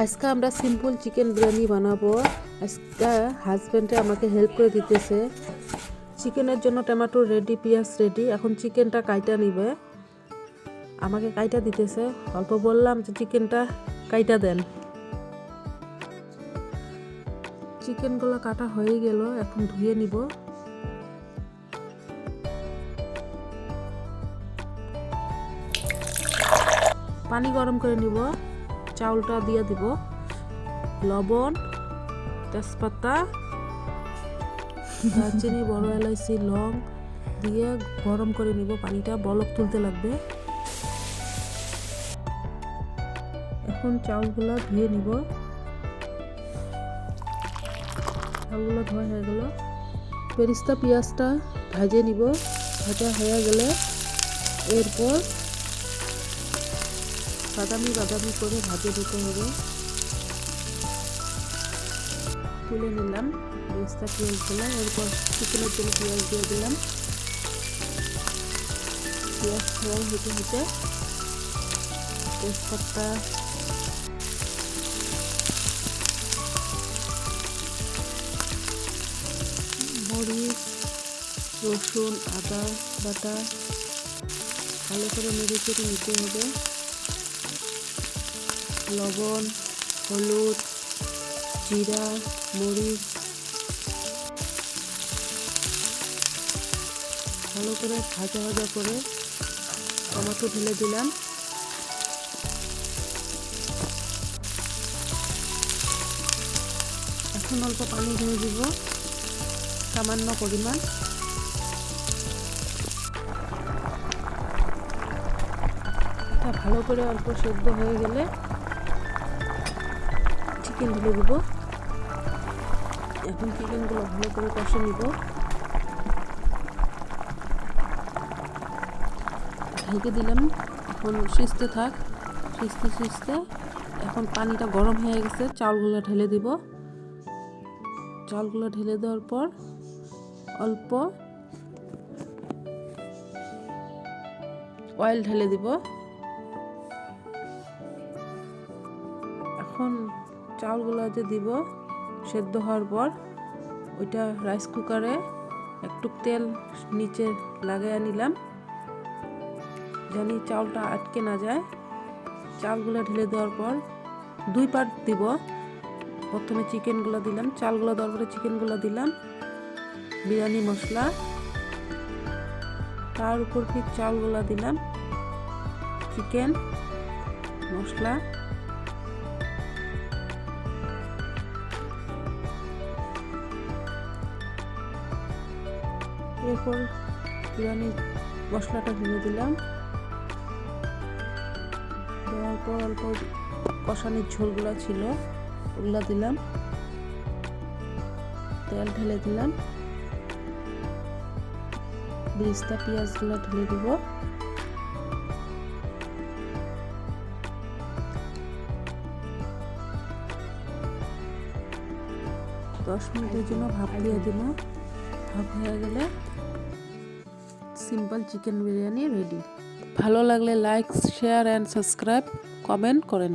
আজকে আমরা simple chicken biryani বানাবো। আজকে হাজবেন্ডে আমাকে হেল্প করে দিতেছে। চিকেনের জন্য টমেটো রেডি, পেঁয়াজ রেডি। এখন চিকেনটা কাইটা নিবে, আমাকে কাইটা দিতেছে। অল্প বললাম যে চিকেনটা কাইটা দেন। চিকেনগুলো কাটা হয়ে গেল, এখন ধুয়ে নিব। পানি গরম করে নিব, চাউলটা দিয়ে দিব, লবণ, তেজপাতা, দারচিনি, বড় এলাইচি, লং দিয়ে গরম করে নিব। পানিটা বলক তুলতে লাগবে। এখন চাউলগুলো ধুয়ে নিব। চাউলগুলো ধোয়া হয়ে গেল। বেরেস্তা পেঁয়াজটা ভাজে নিব। ভাজা হয়ে গেলে এরপর বাদামি বাদামি করে ভাজে দিতে হবে। তুলে নিলাম বেরেস্তা পেঁয়াজগুলো। এরপর চিকেনের জন্য পেঁয়াজ দিয়ে দিলাম। পেঁয়াজ ফ্রাই হতে হতে তেজপাতা, মরিচ, রসুন, আদা বাটা ভালো করে নেড়ে চেড়ে নিতে হবে। লবণ, হলুদ, জিরা, মরিচ ভালো করে ভাজা ভাজা করে টমেটো ঢেলে দিলাম। এখন অল্প পানি ঢেলে দিব, সামান্য পরিমাণ। এটা ভালো করে অল্প সেদ্ধ হয়ে গেলে চিকেন ঢেলে দিব। এখন চিকেনগুলো ভালো করে কষে নিব। ঢেকে দিলাম, এখন সিজতে থাক। সিজতে সিজতে এখন পানিটা গরম হয়ে গেছে, চাউলগুলো ঢেলে দিব। চাউলগুলো ঢেলে দেওয়ার পর অল্প অয়েল ঢেলে দিব। এখন চাউলগুলো যে দিব সেদ্ধ হওয়ার পর ওইটা রাইস কুকারে একটু তেল নিচে লাগিয়ে নিলাম, জানি চাউলটা আটকে না যায়। চালগুলো ঢেলে দেওয়ার পর দুই পার্ট দিব। প্রথমে চিকেনগুলো দিলাম, চালগুলো দেওয়ার পরে চিকেনগুলো দিলাম, বিরিয়ানি মশলা, তার উপর ফির চালগুলো দিলাম, চিকেন মশলা, এরপর বিরিয়ানি মশলাটা ঢেলে দিলাম। দেওয়ার পর অল্প কষানির ঝোলগুলো ছিল ওগুলো দিলাম, তেল ঢেলে দিলাম, বেরেস্তা পেঁয়াজগুলো ঢেলে দিব। দশ মিনিটের জন্য ভাপ দিয়ে দিব। ভাপ হয়ে গেলে সিম্পল চিকেন বিরিয়ানি রেডি। ভালো লাগলে like, share and subscribe, comment করেন।